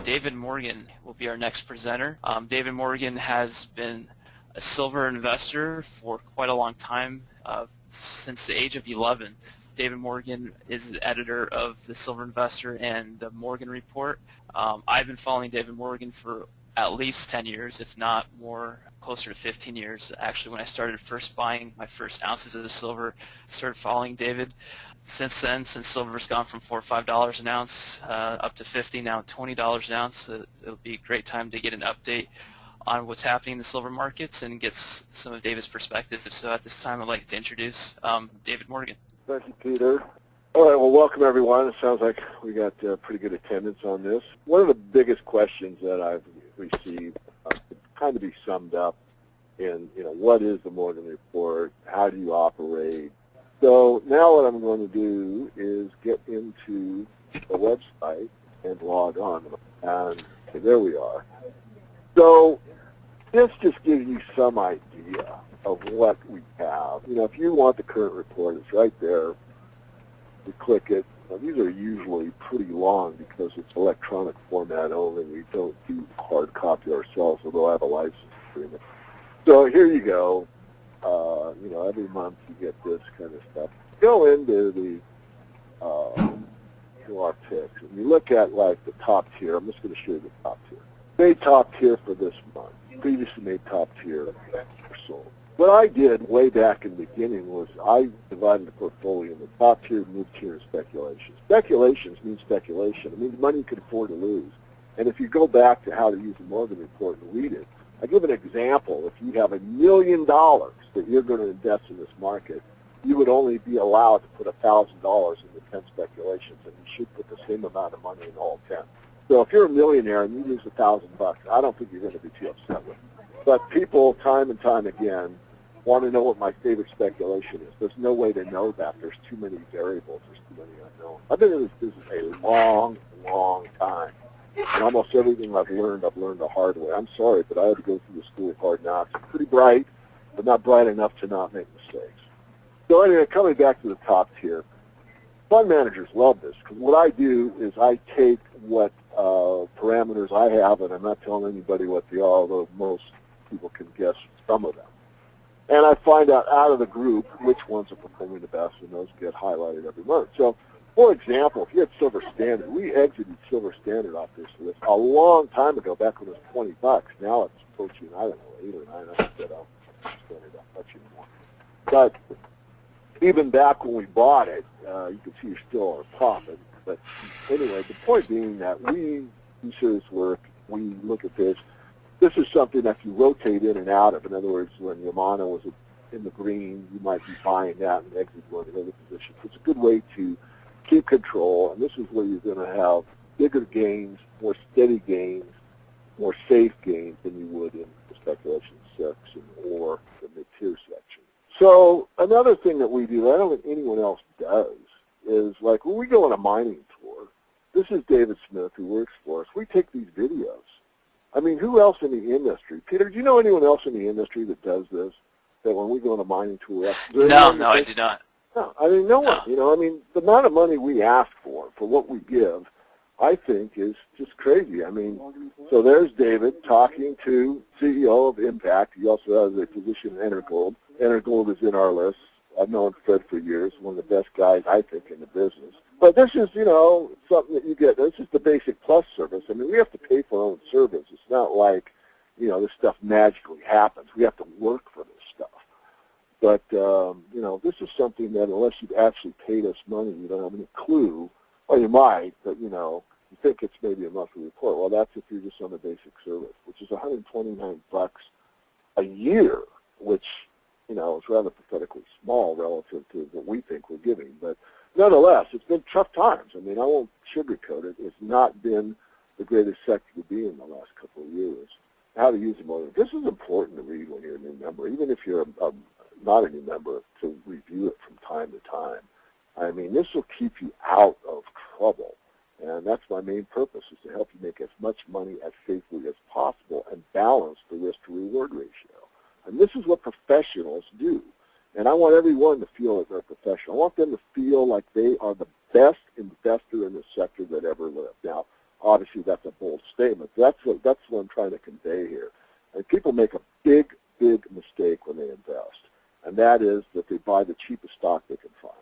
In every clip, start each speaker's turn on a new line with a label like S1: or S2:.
S1: David Morgan will be our next presenter. David Morgan has been a silver investor for quite a long time, since the age of 11. David Morgan is the editor of the Silver Investor and the Morgan Report. I've been following David Morgan for at least 10 years, if not more, closer to 15 years. Actually, when I started first buying my first ounces of silver, I started following David. Since then, since silver's gone from $4 or $5 an ounce up to $50, now $20 an ounce, it'll be a great time to get an update on what's happening in the silver markets and get some of David's perspectives. So at this time, I'd like to introduce David Morgan.
S2: Thank you, Peter. All right, well, welcome everyone. It sounds like we got pretty good attendance on this. One of the biggest questions that I've received kind of be summed up in, what is the Morgan Report? How do you operate? So now what I'm going to do is get into the website and log on. And there we are. So this just gives you some idea of what we have. If you want the current report, it's right there. You click it. Now, these are usually pretty long because it's electronic format only. We don't do hard copy ourselves, although I have a license agreement. So here you go. Every month you get this kind of stuff. Go into to our picks, and you look at like the top tier. I'm just going to show you the top tier. Made top tier for this month. Previously made top tier for sold. What I did way back in the beginning was I divided the portfolio into top tier, mid tier, and speculation. Speculations mean speculation. It means money you can afford to lose. And if you go back to how to use the Morgan Report and read it, I give an example. If you have $1 million that you're going to invest in this market, you would only be allowed to put $1,000 into 10 speculations, and you should put the same amount of money in all 10. So if you're a millionaire and you lose $1,000, I don't think you're going to be too upset with it. But people, time and time again, want to know what my favorite speculation is. There's no way to know that. There's too many variables. There's too many unknowns. I've been in this business a long, long time. And almost everything I've learned the hard way. I'm sorry, but I had to go through the school of hard knocks. I'm pretty bright, but not bright enough to not make mistakes. So anyway, coming back to the top tier, fund managers love this because what I do is I take what parameters I have, and I'm not telling anybody what they are, although most people can guess some of them. And I find out of the group which ones are performing the best, and those get highlighted every month. So, for example, if you had Silver Standard, we exited Silver Standard off this list a long time ago, back when it was $20. Now it's approaching, I don't know, 8 or 9. I said, oh, Standard not much anymore. But even back when we bought it, you can see you're still on a profit. But anyway, the point being that we do serious work. We look at this. This is something that you rotate in and out of. In other words, when Yamana was in the green, you might be buying that and exiting one of the other positions. It's a good way to keep control, and this is where you're going to have bigger gains, more steady gains, more safe gains than you would in the speculation section or the mid-tier section. So another thing that we do, I don't think anyone else does, is like when we go on a mining tour, this is David Smith who works for us. We take these videos. I mean, who else in the industry? Peter, do you know anyone else in the industry that does this? That when we go on a mining tour?
S1: No, I do not.
S2: No, I mean, no one. The amount of money we ask for what we give, I think is just crazy. I mean, so there's David talking to CEO of Impact. He also has a position in Energold. Energold is in our list. I've known Fred for years, one of the best guys, I think, in the business. But this is, something that you get. This is the basic plus service. I mean, we have to pay for our own service. It's not like, this stuff magically happens. We have to work for this stuff. But, this is something that unless you've actually paid us money, you don't have any clue, or you might, but, you think it's maybe a monthly report. Well, that's if you're just on the basic service, which is $129 a year, which, is rather pathetically small relative to what we think we're giving. But nonetheless, it's been tough times. I mean, I won't sugarcoat it. It's not been the greatest sector to be in the last couple of years. How to use the Morgan. This is important to read when you're a new member, even if you're not a new member, to review it from time to time. I mean, this will keep you out of trouble. And that's my main purpose, is to help you make as much money as safely as possible and balance the risk-to-reward ratio. And this is what professionals do. And I want everyone to feel that they're a professional. I want them to feel like they are the best investor in the sector that ever lived. Now, obviously that's a bold statement. That's what I'm trying to convey here. And people make a big mistake when they invest, and that is that they buy the cheapest stock they can find.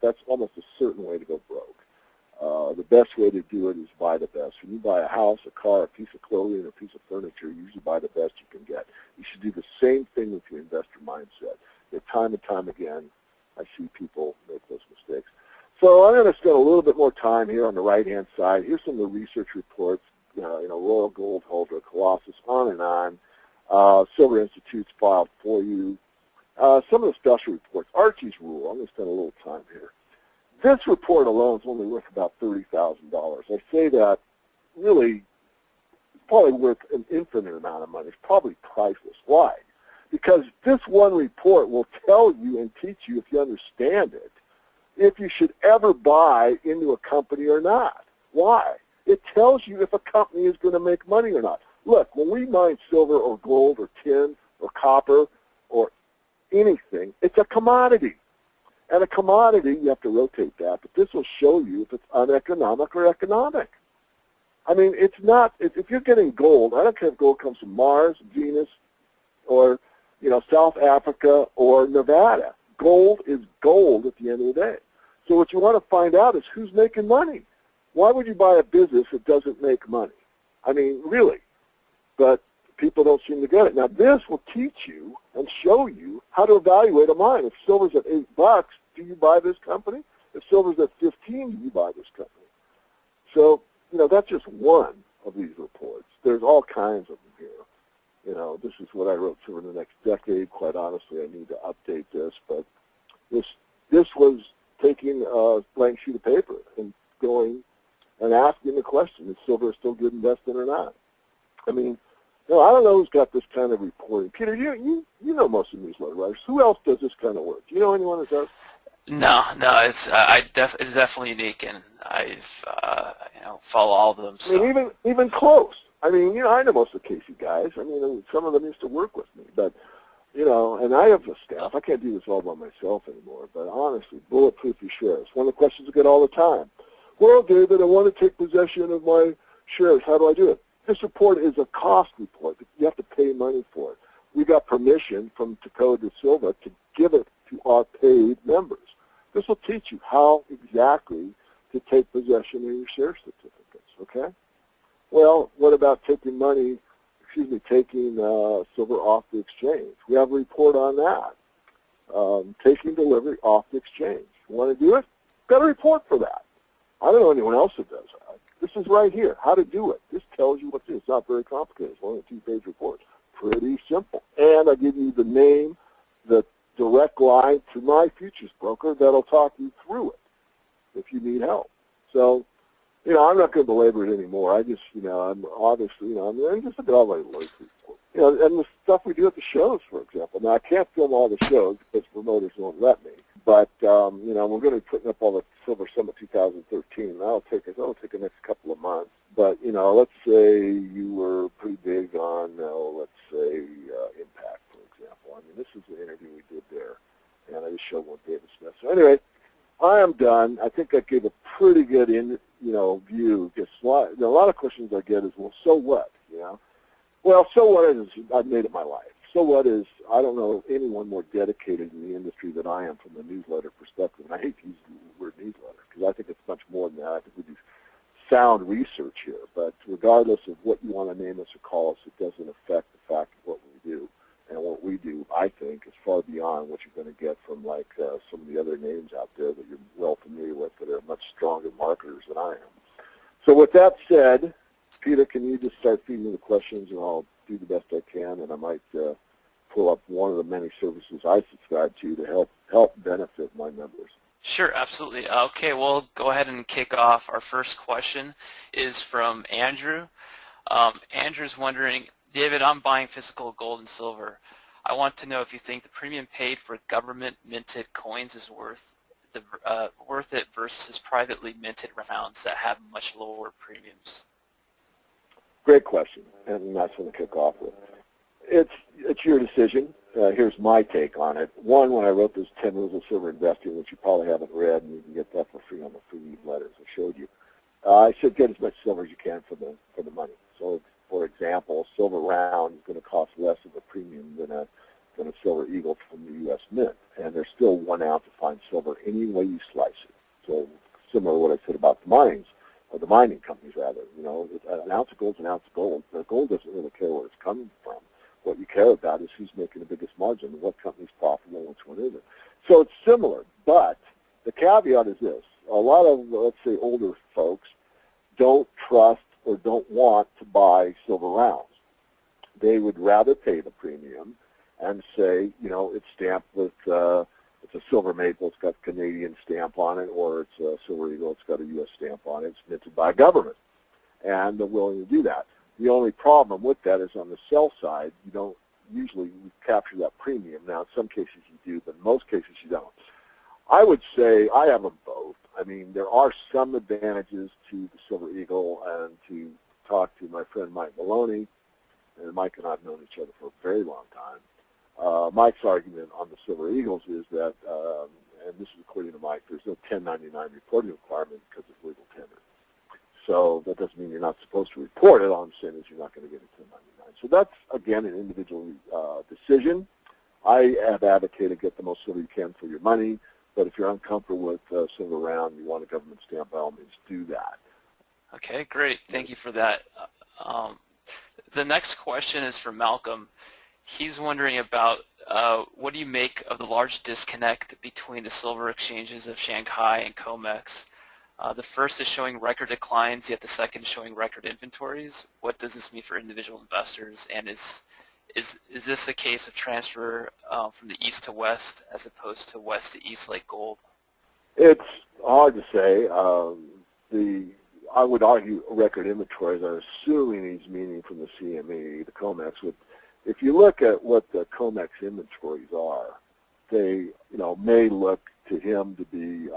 S2: That's almost a certain way to go broke. The best way to do it is buy the best. When you buy a house, a car, a piece of clothing, or a piece of furniture, you usually buy the best you can get. You should do the same thing with your investor mindset. Time and time again, I see people make those mistakes. So I'm going to spend a little bit more time here on the right-hand side. Here's some of the research reports, Royal Gold Holder, Colossus, on and on. Silver Institute's filed for you. Some of the special reports. Archie's Rule. I'm going to spend a little time here. This report alone is only worth about $30,000. I say that really it's probably worth an infinite amount of money. It's probably priceless. Why? Because this one report will tell you and teach you, if you understand it, if you should ever buy into a company or not. Why? It tells you if a company is going to make money or not. Look, when we mine silver or gold or tin or copper or anything, it's a commodity. And a commodity, you have to rotate that, but this will show you if it's uneconomic or economic. I mean, it's not, if you're getting gold, I don't care if gold comes from Mars, Venus, or, South Africa or Nevada. Gold is gold at the end of the day. So what you want to find out is who's making money. Why would you buy a business that doesn't make money? I mean, really. But people don't seem to get it. Now, this will teach you and show you how to evaluate a mine. If silver's at $8, do you buy this company? If silver's at 15, do you buy this company? So, that's just one of these reports. There's all kinds of them here. This is what I wrote for the next decade. Quite honestly, I need to update this, but this was taking a blank sheet of paper and going and asking the question, is silver still good investing or not? I mean, I don't know who's got this kind of reporting. Peter, you know most of the newsletter writers. Who else does this kind of work? Do you know anyone that does?
S1: No, it's it's definitely unique, and I've follow all of them. So.
S2: I mean, even close. I mean, I know most of the Casey guys. I mean, some of them used to work with me, but and I have a staff. I can't do this all by myself anymore. But honestly, bulletproof your shares. One of the questions I get all the time. Well, David, I want to take possession of my shares. How do I do it? This report is a cost report. You have to pay money for it. We got permission from Dakota Silva to give it to our paid members. This will teach you how exactly to take possession of your share certificates, okay? Well, what about taking silver off the exchange? We have a report on that. Taking delivery off the exchange. You want to do it? Got a report for that. I don't know anyone else that does that. This is right here, how to do it. This tells you what to do. It's not very complicated. It's only a 2-page report. Pretty simple. And I give you the name, the direct line to my futures broker that'll talk you through it if you need help. So, I'm not going to belabor it anymore. I just, I'm obviously, I'm just looking at all my lawyers report. And the stuff we do at the shows, for example. Now, I can't film all the shows because promoters won't let me. But, we're going to be putting up all the Silver Summit 2013. That'll take the next couple of months. But, let's say you were pretty big on, let's say, Impact, for example. I mean, this is the interview we did there. And I just showed one David Smith. So anyway, I am done. I think I gave a pretty good view. Just a lot of questions I get is, well, so what? Well, so what is I've made it my life. So what is I don't know anyone more dedicated in the industry than I am from the newsletter perspective. And I hate to use the word newsletter because I think it's much more than that. I think we do sound research here. But regardless of what you want to name us or call us, it doesn't affect the fact of what we do. And what we do, I think, is far beyond what you're going to get from some of the other names out there that you're well familiar with that are much stronger marketers than I am. So with that said, Peter, can you just start feeding me the questions, and I'll do the best I can, and I might pull up one of the many services I subscribe to help benefit my members.
S1: Sure, absolutely. Okay, we'll go ahead and kick off. Our first question is from Andrew. Andrew's wondering, David, I'm buying physical gold and silver. I want to know if you think the premium paid for government-minted coins is worth it versus privately minted rounds that have much lower premiums.
S2: Great question, and that's what to kick off with. It's your decision. Here's my take on it. One, when I wrote this 10 Rules of Silver Investing, which you probably haven't read, and you can get that for free on the free newsletters I showed you, I said get as much silver as you can for the money. So, for example, a silver round is going to cost less of a premium than a silver eagle from the U.S. Mint, and there's still 1 ounce of fine silver any way you slice it. So, similar to what I said about the mines, or the mining companies rather. You know, an ounce of gold is an ounce of gold. The gold doesn't really care where it's coming from. What you care about is who's making the biggest margin, and what company's profitable, and which one isn't. So it's similar, but the caveat is this. A lot of, let's say, older folks don't trust or don't want to buy silver rounds. They would rather pay the premium and say, you know, it's stamped with, it's a silver maple, it's got a Canadian stamp on it, or it's a silver eagle, it's got a U.S. stamp on it, it's minted by a government. And they're willing to do that. The only problem with that is on the sell side, you don't usually capture that premium. Now, in some cases you do, but in most cases you don't. I would say I have them both. I mean, there are some advantages to the Silver Eagle, and to talk to my friend Mike Maloney, and Mike and I have known each other for a very long time. Mike's argument on the Silver Eagles is that, and this is according to Mike, there's no 1099 reporting requirement because it's legal tender. So that doesn't mean you're not supposed to report it. All I'm saying is you're not going to get a 1099. So that's, again, an individual decision. I have advocated get the most silver you can for your money, but if you're uncomfortable with silver round, you want a government stamp, by all means do that.
S1: Okay, great. Thank you for that. The next question is from Malcolm. He's wondering about what do you make of the large disconnect between the silver exchanges of Shanghai and COMEX? The first is showing record declines, yet the second is showing record inventories. What does this mean for individual investors? And is this a case of transfer from the east to west as opposed to west to east like gold?
S2: It's hard to say. I would argue record inventories. I'm assuming he's meaning from the CME, the COMEX. If you look at what the COMEX inventories are, they may look to him to be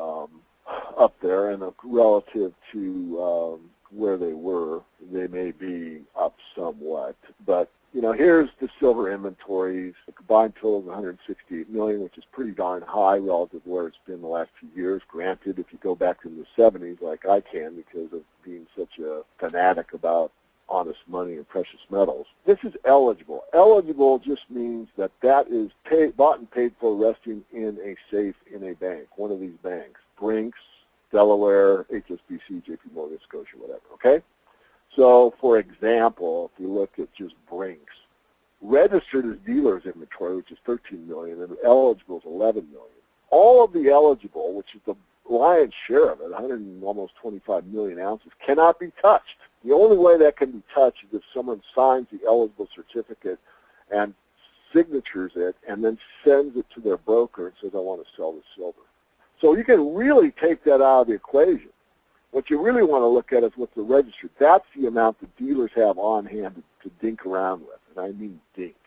S2: up there, and relative to where they were, they may be up somewhat. But here's the silver inventories. The combined total is 168 million, which is pretty darn high relative to where it's been the last few years. Granted, if you go back to the 70s, like I can, because of being such a fanatic about honest money and precious metals. This is eligible. Eligible just means that is bought and paid for, resting in a safe in a bank, one of these banks. Brinks, Delaware, HSBC, JP Morgan, Scotia, whatever, okay? So, for example, if you look at just Brinks, registered as dealer's inventory, which is 13 million, and eligible is 11 million. All of the eligible, which is the lion's share of it, 100 and almost 25 million ounces, cannot be touched. The only way that can be touched is if someone signs the eligible certificate and signatures it, and then sends it to their broker and says, I want to sell the silver. So you can really take that out of the equation. What you really want to look at is what's the registered. That's the amount the dealers have on hand to dink around with. And I mean dink,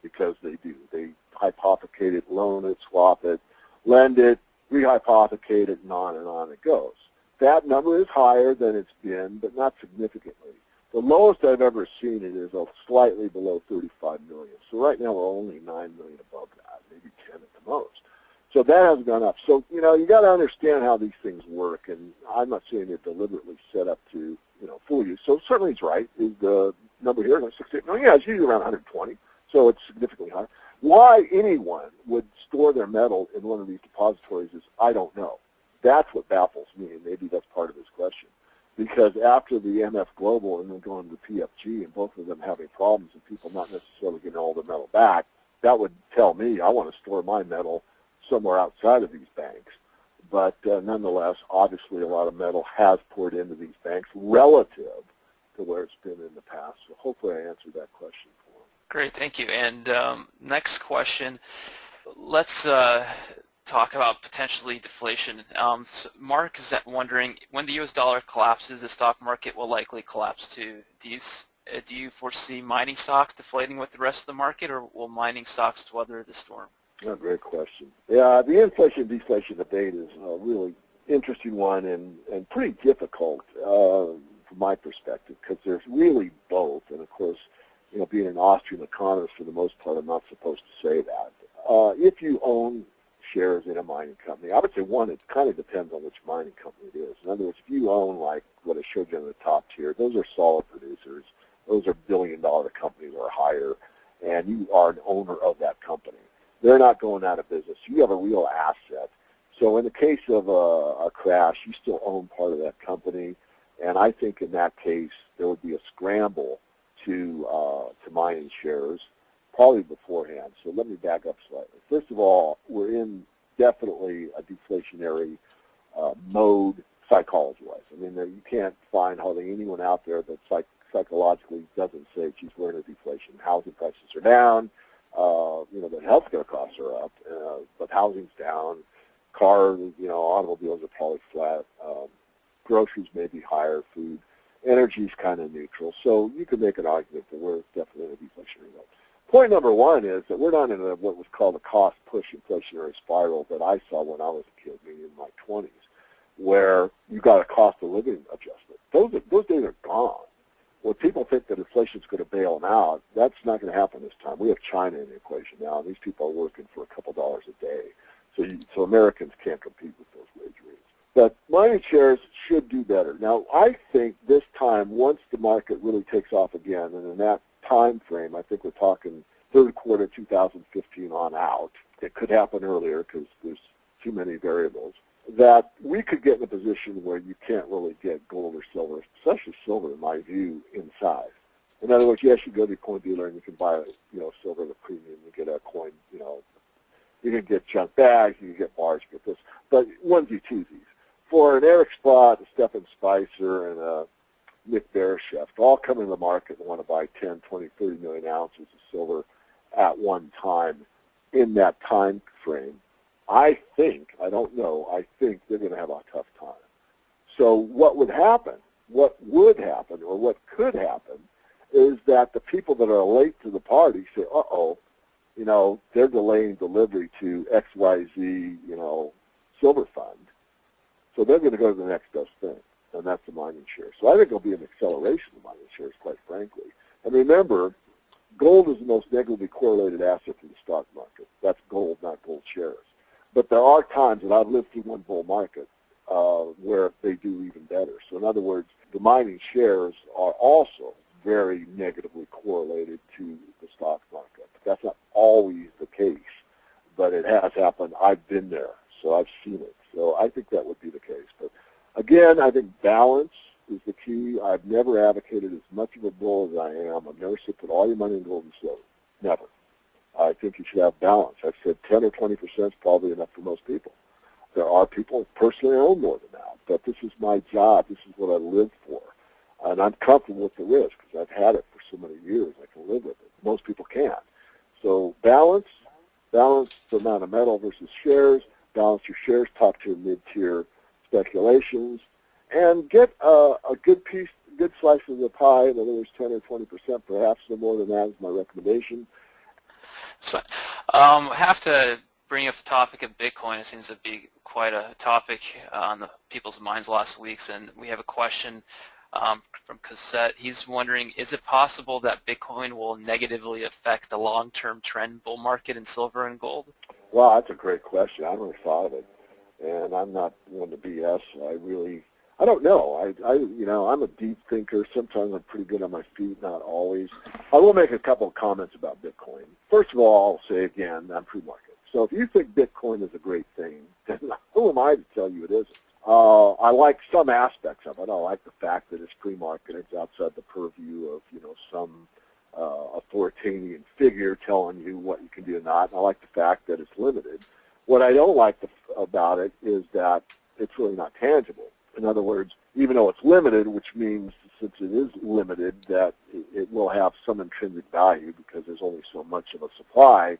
S2: because they do. They hypothecate it, loan it, swap it, lend it, rehypothecate it, and on it goes. That number is higher than it's been, but not significantly. The lowest I've ever seen it is slightly below 35 million. So right now we're only 9 million above that, maybe 10 at the most. So that has gone up. So, you got to understand how these things work, and I'm not saying they're deliberately set up to, fool you. So certainly it's right. Is the number here, 68 million? Yeah, it's usually around 120, so it's significantly higher. Why anyone would store their metal in one of these depositories is, I don't know. That's what baffles me, and maybe that's part of his question. Because after the MF Global and then going to the PFG, and both of them having problems and people not necessarily getting all their metal back, that would tell me I want to store my metal somewhere outside of these banks. But nonetheless, obviously a lot of metal has poured into these banks relative to where it's been in the past. So hopefully I answered that question for him.
S1: Great, thank you. And next question, let's talk about potentially deflation. So Mark is wondering, when the U.S. dollar collapses, the stock market will likely collapse too. Do you foresee mining stocks deflating with the rest of the market, or will mining stocks weather the storm?
S2: Oh, great question. Yeah, the inflation-deflation debate is a really interesting one and pretty difficult from my perspective, because there's really both. And of course, being an Austrian economist for the most part, I'm not supposed to say that. If you own shares in a mining company, I would say one, it kind of depends on which mining company it is. In other words, if you own like what I showed you in the top tier, those are solid producers. Those are billion-dollar companies or higher, and you are an owner of that company. They're not going out of business. You have a real asset. So in the case of a crash, you still own part of that company, and I think in that case there would be a scramble to mining shares probably beforehand. So let me back up slightly. First of all, we're in definitely a deflationary mode psychology-wise. I mean, you can't find hardly anyone out there that psychologically doesn't say, geez, we're in a deflation. Housing prices are down. The healthcare costs are up, but housing's down. Cars, automobiles are probably flat. Groceries may be higher. Food, energy's kind of neutral. So you could make an argument that we're definitely in a deflationary mode. Point number one is that we're not in what was called a cost-push inflationary spiral that I saw when I was a kid, maybe in my 20s, where you got a cost of living adjustment. Those days are gone. When people think that inflation is going to bail them out, that's not going to happen this time. We have China in the equation now, and these people are working for a couple dollars a day. So Americans can't compete with those wage rates. But mining shares should do better. Now, I think this time, once the market really takes off again, and in that time frame, I think we're talking third quarter 2015 on out. It could happen earlier because there's too many variables, that we could get in a position where you can't really get gold or silver, especially silver, in my view, in size. In other words, yes, you go to a coin dealer and you can buy, silver at a premium. You get a coin, you can get junk bags, you can get bars, you get this, but onesie-twosies. For an Eric Sprott, a Stephen Spicer, and a Nick Beresheff to all come into the market and want to buy 10, 20, 30 million ounces of silver at one time in that time frame, I think they're going to have a tough time. So what would happen, or what could happen, is that the people that are late to the party say, they're delaying delivery to XYZ, silver fund. So they're going to go to the next best thing, and that's the mining shares. So I think there'll be an acceleration of mining shares, quite frankly. And remember, gold is the most negatively correlated asset to the stock market. That's gold, not gold shares. But there are times, and I've lived through one bull market, where they do even better. So in other words, the mining shares are also very negatively correlated to the stock market. That's not always the case, but it has happened. I've been there, so I've seen it. So I think that would be the case. But again, I think balance is the key. I've never advocated as much of a bull as I am. I've never said put all your money in gold and silver. Never. I think you should have balance. I've said 10 or 20% is probably enough for most people. There are people, personally I own more than that, but this is my job. This is what I live for. And I'm comfortable with the risk because I've had it for so many years. I can live with it. Most people can't. So balance the amount of metal versus shares, balance your shares, top-tier, mid-tier speculations, and get a good slice of the pie, in other words, 10 or 20%, perhaps no more than that is my recommendation.
S1: That's fine. I have to bring up the topic of Bitcoin. It seems to be quite a topic on the people's minds last week, and we have a question from Cassette. He's wondering, is it possible that Bitcoin will negatively affect the long-term trend bull market in silver and gold?
S2: Wow, that's a great question. I never thought of it, and I'm not one to BS. I don't know. I'm a deep thinker. Sometimes I'm pretty good on my feet, not always. I will make a couple of comments about Bitcoin. First of all, I'll say again, I'm pre-market. So if you think Bitcoin is a great thing, then who am I to tell you it isn't? I like some aspects of it. I like the fact that it's pre-market. It's outside the purview of, some authoritarian figure telling you what you can do or not. And I like the fact that it's limited. What I don't like about it is that it's really not tangible. In other words, even though it's limited, which means since it is limited that it will have some intrinsic value because there's only so much of a supply,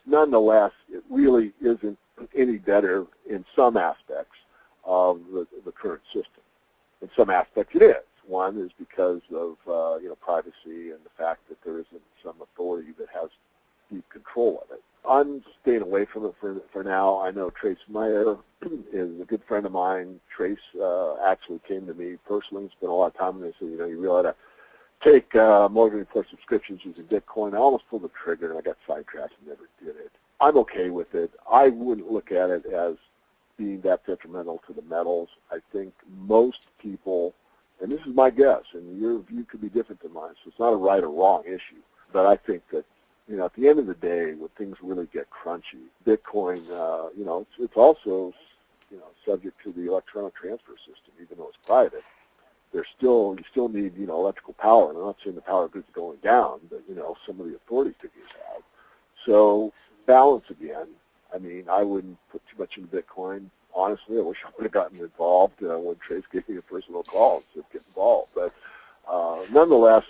S2: nonetheless, it really isn't any better in some aspects of the current system. In some aspects it is. One is because of privacy and the fact that there isn't some authority that has deep control of it. I'm staying away from it for now. I know Trace Meyer is a good friend of mine. Trace actually came to me personally and spent a lot of time and they said, you really ought to take mortgage report subscriptions using Bitcoin. I almost pulled the trigger and I got sidetracked and never did it. I'm okay with it. I wouldn't look at it as being that detrimental to the metals. I think most people, And this is my guess, and your view could be different than mine, so it's not a right or wrong issue. But I think that, at the end of the day, when things really get crunchy, Bitcoin, it's also, subject to the electronic transfer system, even though it's private. You still need, electrical power. And I'm not saying the power grid's going down, but, some of the authority figures have. So balance again. I mean, I wouldn't put too much into Bitcoin. Honestly, I wish I would have gotten involved when Trace gave me a personal call and said get involved. But nonetheless,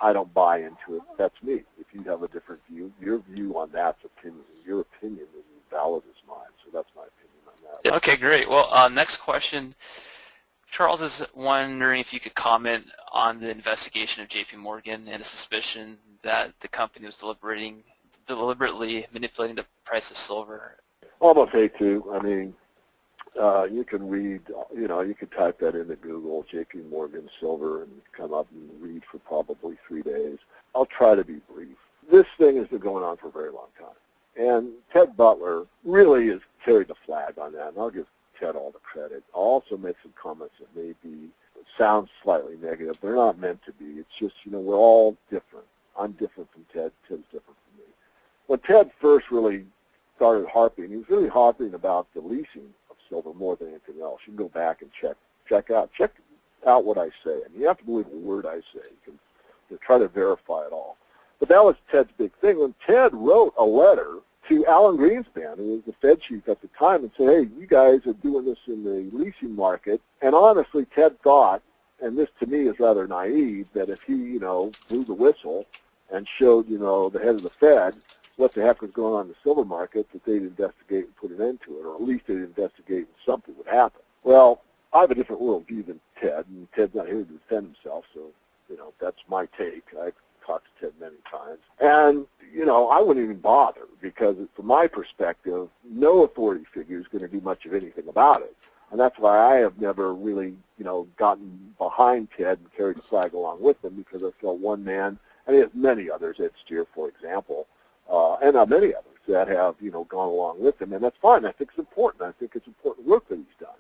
S2: I don't buy into it. That's me. If you have a different view, your view on that's opinion. Your opinion is as valid as mine. So that's my opinion on that.
S1: Okay, great. Well, next question. Charles is wondering if you could comment on the investigation of J.P. Morgan and the suspicion that the company was deliberately manipulating the price of silver.
S2: Almost hate to. I mean, you can read, you could type that into Google, J.P. Morgan silver, and come up and read for probably 3 days. I'll try to be brief. This thing has been going on for a very long time. And Ted Butler really has carried the flag on that, and I'll give Ted all the credit. I'll also make some comments that may sound slightly negative. They're not meant to be. It's just, we're all different. I'm different from Ted. Ted's different from me. When Ted first really started harping, he was really harping about the leasing of silver more than anything else. You can go back and check out what I say. And you have to believe a word I say. You can try to verify it all. But that was Ted's big thing. When Ted wrote a letter to Alan Greenspan, who was the Fed chief at the time, and said, hey, you guys are doing this in the leasing market. And honestly, Ted thought, and this to me is rather naive, that if he, blew the whistle and showed, the head of the Fed what the heck was going on in the silver market, that they'd investigate and put an end to it, or at least they'd investigate and something would happen. Well, I have a different worldview than Ted, and Ted's not here to defend himself, so, that's my take. I've talked to Ted many times. And, I wouldn't even bother, because from my perspective, no authority figure is going to do much of anything about it. And that's why I have never really, gotten behind Ted and carried the flag along with him, because I felt one man, and he has many others, Ed Steer, for example, and many others that have, gone along with him. And that's fine. I think it's important. I think it's important work that he's done.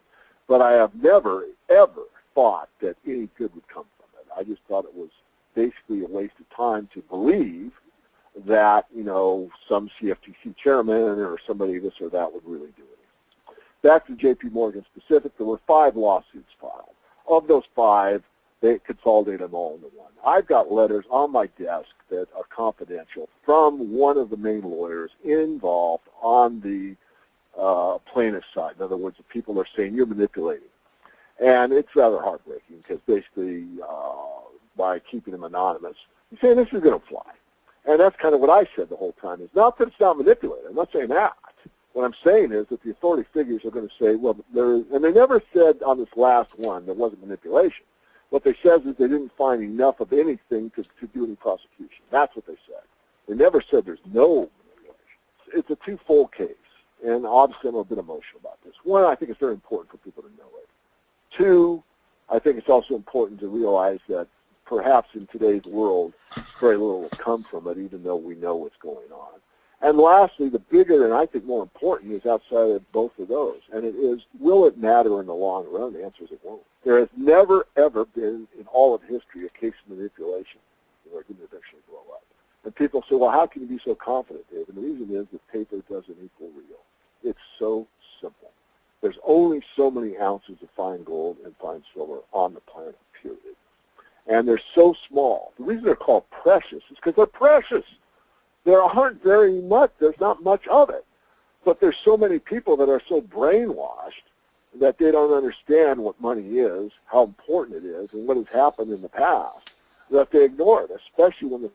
S2: But I have never, ever thought that any good would come from it. I just thought it was basically a waste of time to believe that, some CFTC chairman or somebody this or that would really do it. Back to J.P. Morgan specific, there were 5 lawsuits filed. Of those 5, they consolidate them all into one. I've got letters on my desk that are confidential from one of the main lawyers involved on the plaintiff side. In other words, the people are saying you're manipulating. And it's rather heartbreaking, because basically by keeping them anonymous, you're saying this is going to fly. And that's kind of what I said the whole time. It's not that it's not manipulated. I'm not saying that. What I'm saying is that the authority figures are going to say, well, and they never said on this last one there wasn't manipulation. What they said is they didn't find enough of anything to do any prosecution. That's what they said. They never said there's no manipulation. It's a twofold case, and obviously I'm a bit emotional about this. One, I think it's very important for people to know it. 2, I think it's also important to realize that perhaps in today's world, very little will come from it, even though we know what's going on. And lastly, the bigger and I think more important is outside of both of those, and it is, will it matter in the long run? The answer is it won't. There has never, ever been in all of history a case of manipulation where it didn't eventually blow up. And people say, well, how can you be so confident, Dave? And the reason is that paper doesn't equal real. It's so simple. There's only so many ounces of fine gold and fine silver on the planet, period. And they're so small. The reason they're called precious is because they're precious. There aren't very much. There's not much of it. But there's so many people that are so brainwashed that they don't understand what money is, how important it is, and what has happened in the past, that they ignore it, especially when the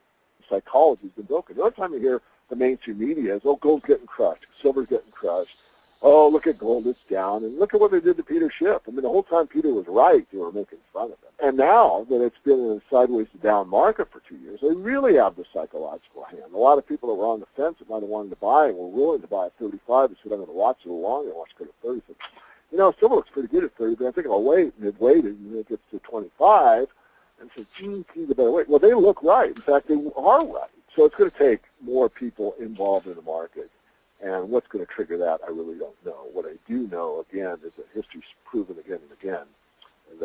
S2: psychology has been broken. The only time you hear the mainstream media is, oh, gold's getting crushed, silver's getting crushed, oh, look at gold, it's down, and look at what they did to Peter Schiff. I mean, the whole time Peter was right, they were making fun of him. And now that it's been in a sideways to down market for 2 years, they really have the psychological hand. A lot of people that were on the fence that might have wanted to buy and were willing to buy at 35 and said, I'm going to watch it a little longer and watch it go to 30. Silver looks pretty good at 30, but I think I'll wait, and they've waited, and it gets to 25, and say, gee, the better wait. Well, they look right. In fact, they are right. So it's going to take more people involved in the market. And what's going to trigger that, I really don't know. What I do know, again, is that history's proven again and again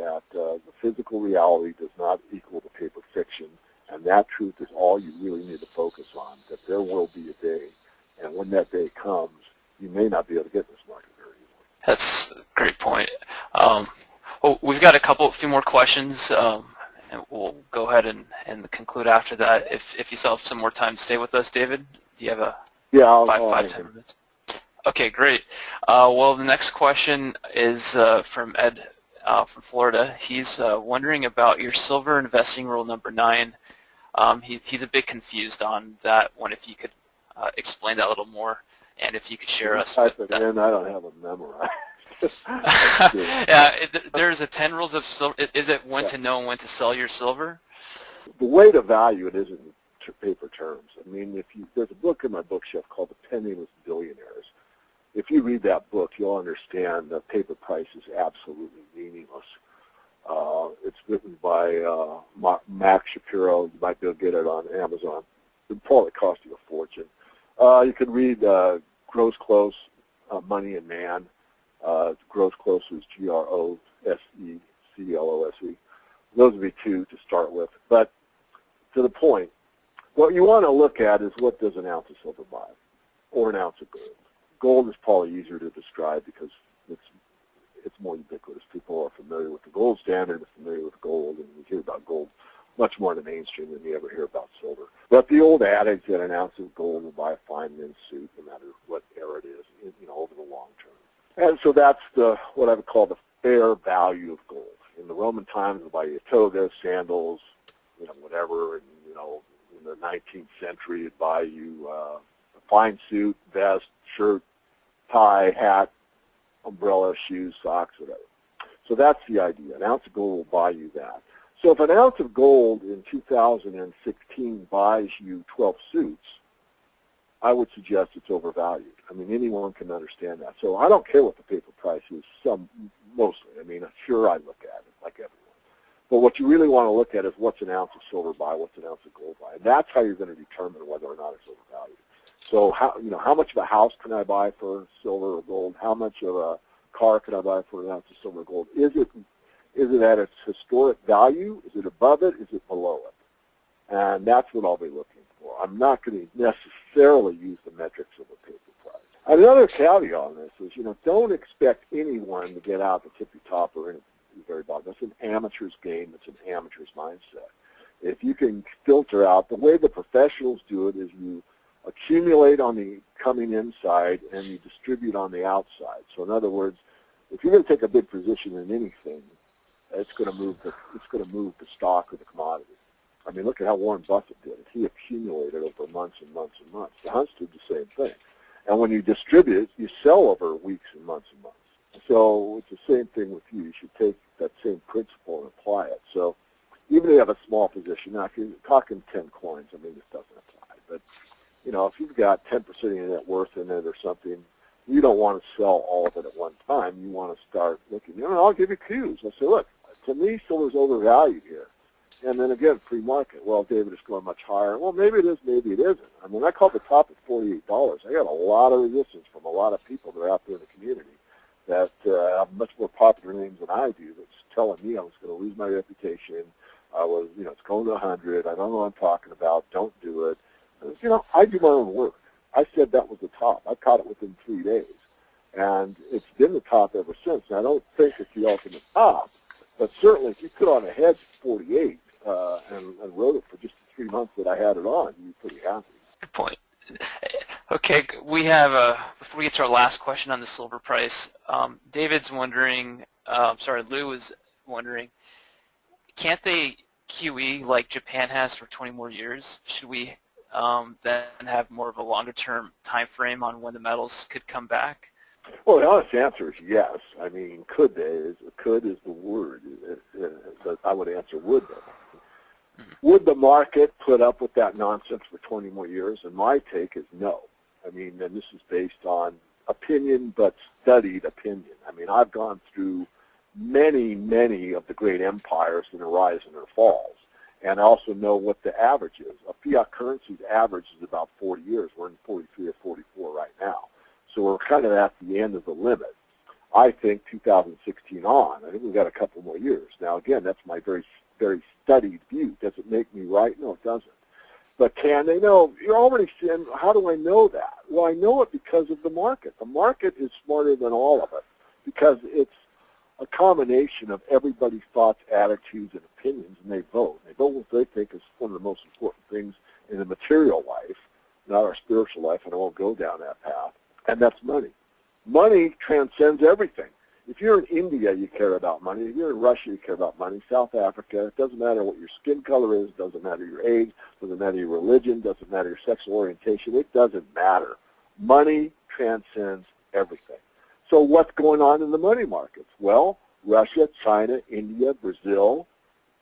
S2: that the physical reality does not equal the paper fiction, and that truth is all you really need to focus on, that there will be a day, and when that day comes, you may not be able to get in this market very easily.
S1: That's a great point. Well, we've got a few more questions, and we'll go ahead and conclude after that. If you still have some more time to stay with us, David, do you have a five, 10 minutes? Okay, great. Well, the next question is from Ed from Florida. He's wondering about your silver investing rule number 9. He's a bit confused on that one. If you could explain that a little more, and if you could share us with that.
S2: I don't have it memorized.
S1: Yeah, there's 10 rules of silver. Is it when to know and when to sell your silver?
S2: The way to value it isn't in paper terms. I mean, there's a book in my bookshelf called The Penniless Billionaires. If you read that book, you'll understand that paper price is absolutely meaningless. It's written by Max Shapiro. You might be able to get it on Amazon. It would probably cost you a fortune. You can read Grows Close, Money and Man. Grows Close is Groseclose. Those would be 2 to start with. But to the point, what you want to look at is what does an ounce of silver buy, or an ounce of gold. Gold is probably easier to describe because it's more ubiquitous. People are familiar with the gold standard, are familiar with gold, and you hear about gold much more in the mainstream than you ever hear about silver. But the old adage that an ounce of gold will buy a fine men's suit, no matter what era it is, over the long term. And so that's what I would call the fair value of gold. In the Roman times, it would buy you togas, sandals, whatever, and in the 19th century, it'd buy you a fine suit, vest, shirt, tie, hat, umbrella, shoes, socks, whatever. So that's the idea. An ounce of gold will buy you that. So if an ounce of gold in 2016 buys you 12 suits, I would suggest it's overvalued. I mean, anyone can understand that. So I don't care what the paper price is, mostly. I mean, sure, I look at it like everyone. But what you really want to look at is what's an ounce of silver buy, what's an ounce of gold buy. And that's how you're going to determine whether or not it's overvalued. So how much of a house can I buy for silver or gold? How much of a car can I buy for an ounce of silver or gold? Is it at its historic value? Is it above it? Is it below it? And that's what I'll be looking for. I'm not going to necessarily use the metrics of a paper price. Another caveat on this is, don't expect anyone to get out the tippy top or in the very bottom. It's an amateur's game. It's an amateur's mindset. If you can filter out, the way the professionals do it is you accumulate on the coming inside and you distribute on the outside. So in other words, if you're going to take a big position in anything, it's going to move the stock or the commodity. I mean, look at how Warren Buffett did it. He accumulated over months and months and months. The Hunts did the same thing. And when you distribute, you sell over weeks and months and months. So it's the same thing with you. You should take that same principle and apply it. So even if you have a small position, now if you're talking 10 coins, I mean, this doesn't apply. But if you've got 10% of your net worth in it or something, you don't want to sell all of it at one time. You want to start looking. I'll give you cues. I'll say, look, to me, silver's overvalued here. And then again, free market. Well, David, it's going much higher. Well, maybe it is, maybe it isn't. I mean, I called the top at $48. I got a lot of resistance from a lot of people that are out there in the community that have much more popular names than I do that's telling me I was going to lose my reputation. It's going to 100. I don't know what I'm talking about. Don't do it. I do my own work. I said that was the top. I caught it within 3 days. And it's been the top ever since. And I don't think it's the ultimate top, but certainly if you put on a hedge at 48 and rode it for just the 3 months that I had it on, you'd be pretty happy.
S1: Good point. Okay, we have, before we get to our last question on the silver price, David's wondering, Lou was wondering, can't they QE like Japan has for 20 more years? Should we then have more of a longer-term time frame on when the metals could come back?
S2: Well, the honest answer is yes. I mean, could they? Could is the word. But I would answer would they. Would the market put up with that nonsense for 20 more years? And my take is no. I mean, and this is based on opinion, but studied opinion. I mean, I've gone through many, many of the great empires that arise and their falls, and I also know what the average is. A fiat currency's average is about 40 years. We're in 43 or 44 right now. So we're kind of at the end of the limit. I think 2016 on. I think we've got a couple more years. Now, again, that's my very, very studied view. Does it make me right? No, it doesn't. But can they know? You're already saying, how do I know that? Well, I know it because of the market. The market is smarter than all of us because it's a combination of everybody's thoughts, attitudes, and opinions, and they vote. They vote what they think is one of the most important things in the material life, not our spiritual life, and I won't go down that path, and that's money. Money transcends everything. If you're in India, you care about money. If you're in Russia, you care about money. South Africa, it doesn't matter what your skin color is, doesn't matter your age, doesn't matter your religion, doesn't matter your sexual orientation. It doesn't matter. Money transcends everything. So what's going on in the money markets? Well, Russia, China, India, Brazil,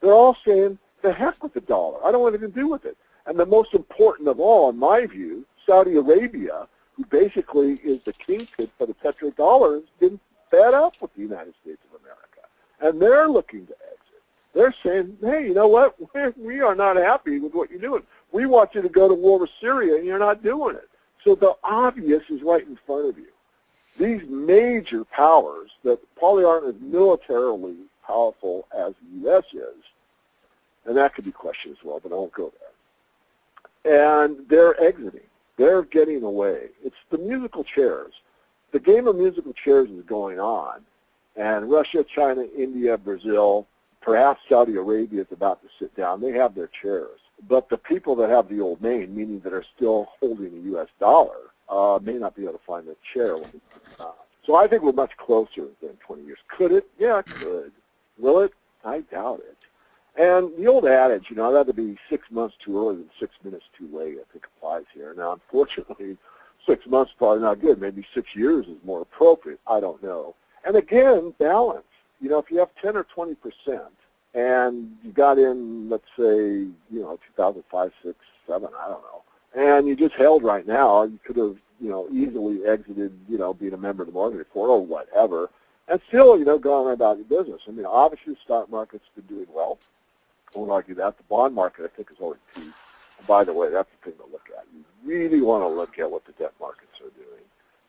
S2: they're all saying, the heck with the dollar. I don't want anything to do with it. And the most important of all, in my view, Saudi Arabia, who basically is the kingpin for the petrodollar, has been fed up with the United States of America. And they're looking to exit. They're saying, hey, you know what? We are not happy with what you're doing. We want you to go to war with Syria, and you're not doing it. So the obvious is right in front of you. These major powers that probably aren't as militarily powerful as the U.S. is, and that could be questioned as well, but I won't go there. And they're exiting. They're getting away. It's the musical chairs. The game of musical chairs is going on, and Russia, China, India, Brazil, perhaps Saudi Arabia is about to sit down. They have their chairs. But the people that have the old name, meaning that are still holding the U.S. dollar, may not be able to find a chair when it's so I think we're much closer than 20 years. Could it? Yeah, it could. Will it? I doubt it. And the old adage, I'd rather be 6 months too early than 6 minutes too late, I think applies here. Now, unfortunately, 6 months is probably not good. Maybe 6 years is more appropriate. I don't know. And again, balance. If you have 10 or 20% and you got in, let's say, 2005, 6, 7, I don't know, and you just held right now, you could have, easily exited, being a member of the market report or whatever, and still, gone about your business. I mean, obviously the stock market's been doing well. I won't argue that. The bond market, I think, is already peaked. And by the way, that's the thing to look at. You really want to look at what the debt markets are doing.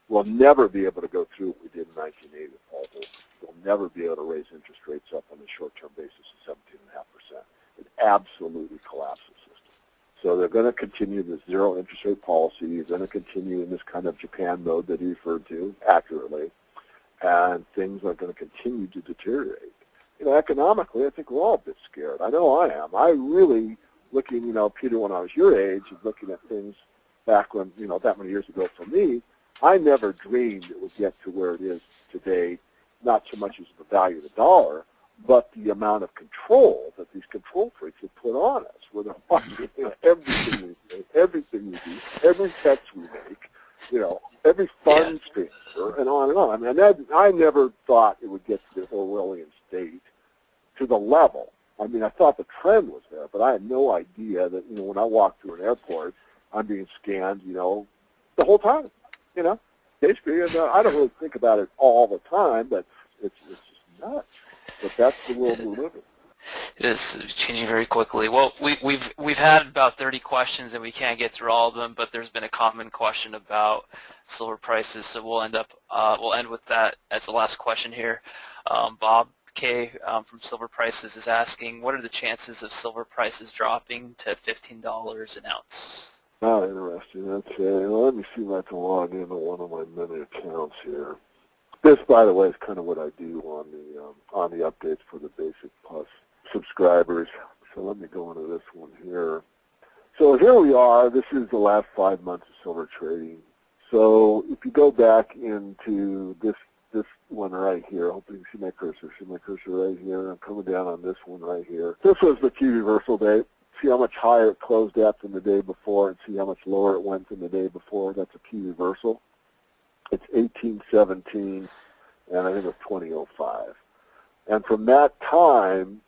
S2: We'll never be able to go through what we did in 1980 with Paul Volcker. We'll never be able to raise interest rates up on a short-term basis to 17.5%. It absolutely collapses the system. So they're going to continue this zero interest rate policy. You're going to continue in this kind of Japan mode that he referred to accurately, and things are going to continue to deteriorate. Economically, I think we're all a bit scared. I know I am. I really, looking, Peter, when I was your age, and looking at things back when, that many years ago for me, I never dreamed it would get to where it is today, not so much as the value of the dollar, but the amount of control that these control freaks have put on us, where they're watching everything we do, every text we make, every fund transfer, and on and on. I mean, I never thought it would get to this Orwellian state to the level. I mean, I thought the trend was there, but I had no idea that, when I walk through an airport, I'm being scanned, the whole time, Basically, I don't really think about it all the time, but it's just nuts. But that's the world we live in.
S1: It is changing very quickly. Well, we've had about 30 questions, and we can't get through all of them. But there's been a common question about silver prices, so we'll end with that as the last question here. Bob K from Silver Prices is asking, what are the chances of silver prices dropping to $15 an ounce?
S2: Oh, interesting. Okay. Well, let me see if I can log into one of my many accounts here. This, by the way, is kind of what I do on the updates for the Basic Plus subscribers. So let me go into this one here. So here we are. This is the last 5 months of silver trading. So if you go back into this one right here, hopefully you see my cursor. See my cursor right here. I'm coming down on this one right here. This was the key reversal day. See how much higher it closed at than the day before, and see how much lower it went than the day before. That's a key reversal. It's 1817, and I think it's 2005. And from that time,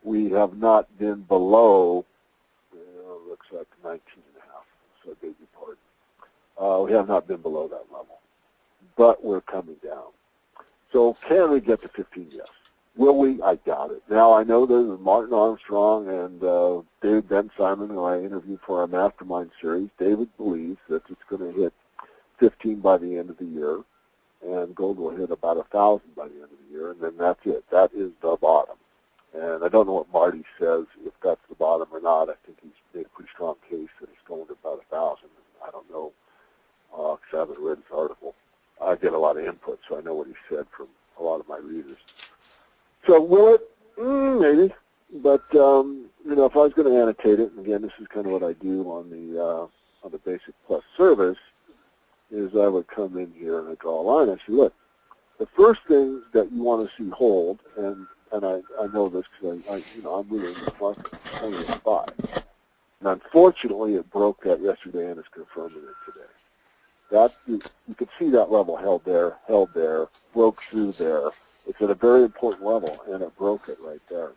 S2: we have not been below, looks like 19.5, so I beg your pardon. We have not been below that level, but we're coming down. So can we get to 15? Yes. Will we? I doubt it. Now, I know there's Martin Armstrong and David Ben Simon, who I interviewed for our Mastermind series. David believes that it's going to hit 15 by the end of the year. and gold will hit about 1,000 by the end of the year, and then that's it. That is the bottom. And I don't know what Marty says, if that's the bottom or not. I think he's made a pretty strong case that it's going to about 1,000. I don't know, because I haven't read his article. I get a lot of input, so I know what he said from a lot of my readers. So will it? Maybe. But, if I was going to annotate it, and again, this is kind of what I do on the Basic Plus service, is I would come in here and I draw a line. I say, look, the first thing that you want to see hold, and I know this because I'm really in the market, only at 5. And unfortunately, it broke that yesterday and it's confirming it today. That you could see that level held there, broke through there. It's at a very important level, and it broke it right there.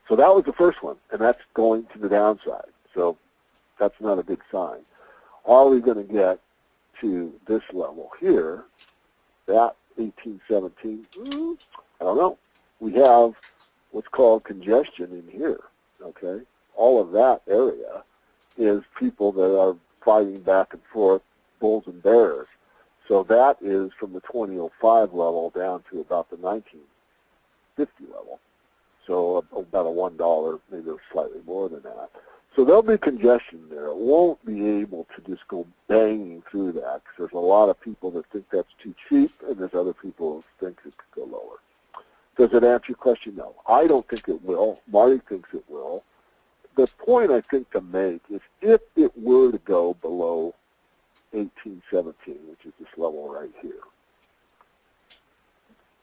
S2: So that was the first one, and that's going to the downside. So that's not a good sign. Are we going to get to this level here, that 1817? I don't know. We have what's called congestion in here, okay? All of that area is people that are fighting back and forth, bulls and bears. So that is from the 2005 level down to about the 1950 level. So about a $1, maybe slightly more than that. So there'll be congestion there. It won't be able to just go banging through that because there's a lot of people that think that's too cheap, and there's other people who think it could go lower. Does it answer your question? No. I don't think it will. Marty thinks it will. The point I think to make is if it were to go below 1817, which is this level right here,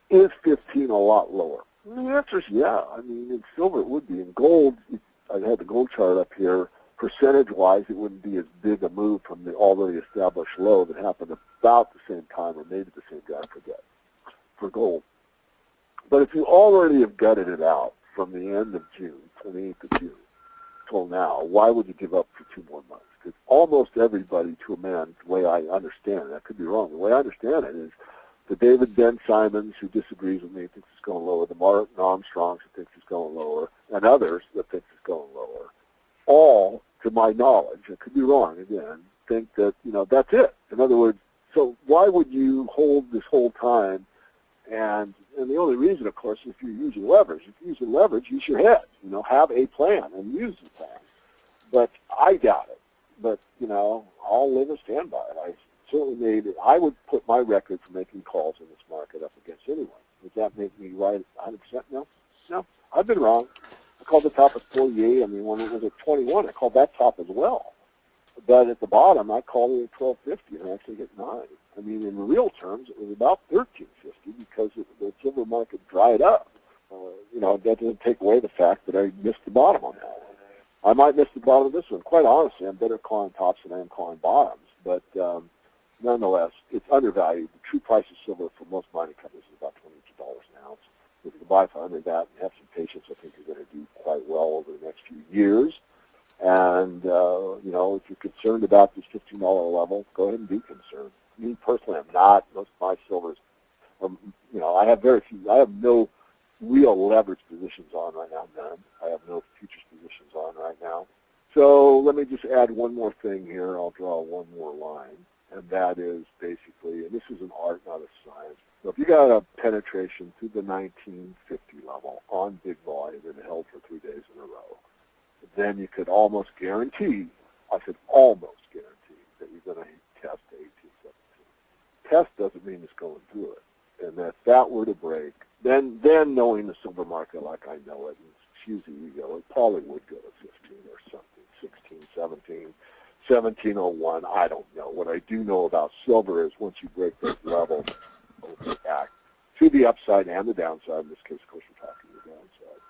S2: is 15 a lot lower? And the answer is yeah. I mean, in silver it would be. In gold, I had the gold chart up here. Percentage-wise, it wouldn't be as big a move from the already established low that happened about the same time, or maybe the same time, I forget, for gold. But if you already have gutted it out from the end of June, 28th of June, till now, why would you give up for 2 more months? Because almost everybody, to a man, the way I understand it, I could be wrong, the way I understand it is the David Ben Simons, who disagrees with me, thinks it's going lower, the Martin Armstrongs, who thinks it's going lower, and others that thinks it's going lower, all, to my knowledge, I could be wrong again, think that, that's it. In other words, so why would you hold this whole time? And the only reason, of course, is if you're using leverage. If you're using leverage, use your head. Have a plan and use the plan. But I doubt it. But, I'll live and stand by it. I certainly made it. I would put my record for making calls in this market up against anyone. Would that make me right 100%? No. No. I've been wrong. I called the top at 48. I mean, when it was at 21, I called that top as well. But at the bottom, I called it at 1250 and I actually hit 9. I mean, in real terms, it was about 1350 because the silver market dried up. That doesn't take away the fact that I missed the bottom on that one. I might miss the bottom of this one. Quite honestly, I'm better calling tops than I am calling bottoms. But nonetheless, it's undervalued. The true price of silver for most mining companies is about $22 an ounce. If you buy for under that and have some patience, I think you're going to do quite well over the next few years. And, if you're concerned about this $15 level, go ahead and be concerned. Me personally, I'm not. Most of my silvers, I have very few. I have no real leverage positions on right now, none. I have no futures positions on right now. So let me just add one more thing here. I'll draw one more line, and that is basically, and this is an art, not a science. So if you got a penetration through the 1950 level on big volume and held for 3 days in a row, then you could almost guarantee, I could almost guarantee that you're going to test 1817. Test doesn't mean it's going through it. And if that were to break, then knowing the silver market like I know it, and excuse the ego, it probably would go to 15 or something, 16, 17, 1701, I don't know. What I do know about silver is once you break those levels, it'll go back to the upside and the downside. In this case, of course, we're talking the downside.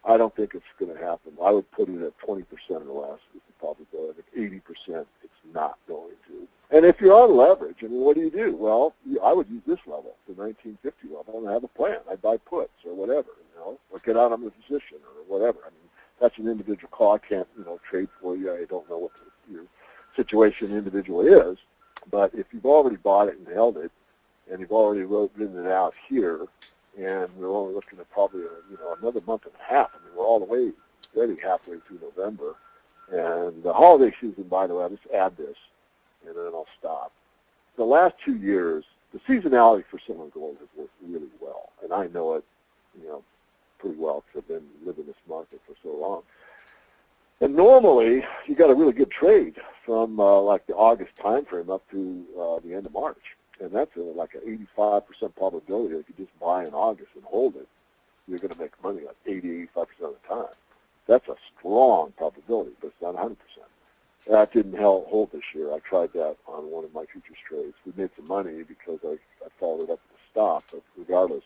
S2: I don't think it's going to happen. I would put it at 20% or less is the probability. I think 80% it's not going to. And if you're on leverage, I mean, what do? Well, I would use this level, the 1950 level, and have a plan. I'd buy puts or whatever, or get out of the position or whatever. I mean, that's an individual call. I can't, trade for you. I don't know what your situation individually is. But if you've already bought it and held it, and you've already written it out here, and we're only looking at probably another month and a half. I mean, we're all the way already halfway through November, and the holiday season. By the way, I'll just add this, and then I'll stop. The last 2 years, the seasonality for silver and gold has worked really well, and I know it, pretty well because I've been living this market for so long. And normally, you got a really good trade from like the August time frame up to the end of March, and that's like an 85% probability that if you just buy in August and hold it, you're going to make money like 80-85% of the time. That's a strong probability, but it's not 100%. That didn't hold this year. I tried that on one of my futures trades. We made some money because I followed it up with a stop, but regardless,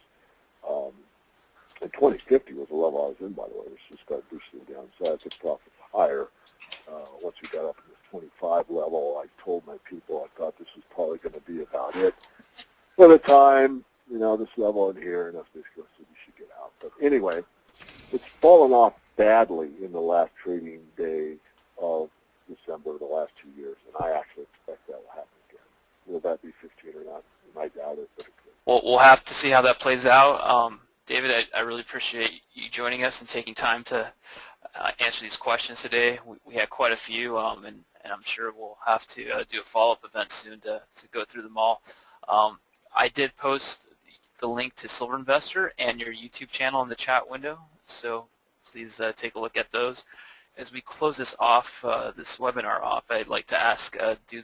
S2: and 2050 was the level I was in, by the way. It just started boosting down, so I took profits higher. Once we got up to this 25 level, I told my people I thought this was probably going to be about it for the time, this level in here, and that's basically what you should get out. But anyway, it's fallen off badly in the last trading day of December, the last 2 years, and I actually expect that will happen again. Will that be 15 or not? I doubt it, but it could.
S1: Well, we'll have to see how that plays out. David, I really appreciate you joining us and taking time to answer these questions today. We had quite a few, and I'm sure we'll have to do a follow-up event soon to go through them all. I did post the link to Silver Investor and your YouTube channel in the chat window, so please take a look at those. As we close this off, this webinar off, I'd like to ask, do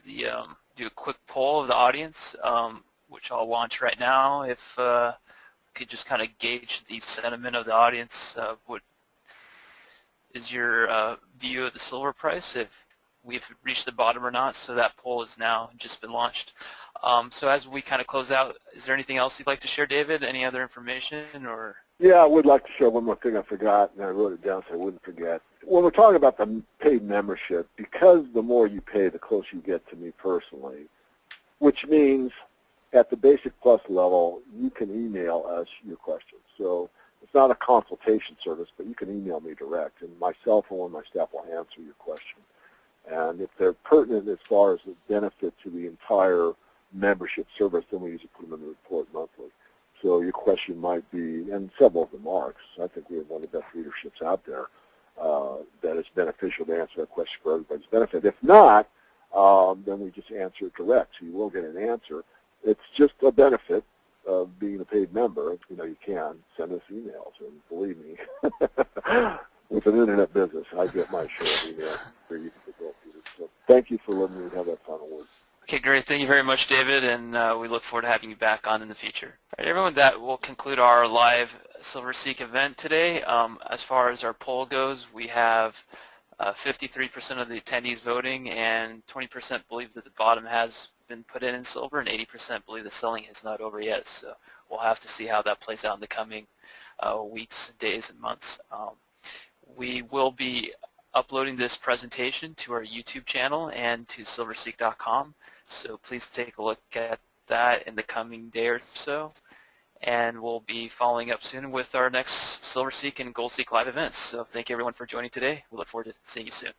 S1: a quick poll of the audience, which I'll launch right now. If could just kind of gauge the sentiment of the audience. What is your view of the silver price, if we've reached the bottom or not? So that poll has now just been launched. So as we kind of close out, is there anything else you'd like to share, David? Any other information? Or
S2: Yeah, I would like to share one more thing I forgot, and I wrote it down so I wouldn't forget. When we're talking about the paid membership, because the more you pay, the closer you get to me personally, which means at the Basic Plus level, you can email us your questions. So it's not a consultation service, but you can email me direct, and my cell phone and my staff will answer your question. And if they're pertinent as far as the benefit to the entire membership service, then we usually put them in the report monthly. So your question might be, and several of them are, 'cause I think we have one of the best leaderships out there, that it's beneficial to answer that question for everybody's benefit. If not, then we just answer it direct, so you will get an answer. It's just a benefit of being a paid member. You can send us emails, and believe me, with an internet business, I get my share of emails for you to go through. So thank you for letting me have that final word.
S1: Okay, great. Thank you very much, David, and we look forward to having you back on in the future. All right, everyone, that will conclude our live SilverSeek event today. As far as our poll goes, we have 53% of the attendees voting, and 20% believe that the bottom has been put in silver, and 80% believe the selling is not over yet. So we'll have to see how that plays out in the coming weeks, days, and months. We will be uploading this presentation to our YouTube channel and to silverseek.com, so please take a look at that in the coming day or so, and we'll be following up soon with our next SilverSeek and GoldSeek live events. So thank you everyone for joining today. We look forward to seeing you soon.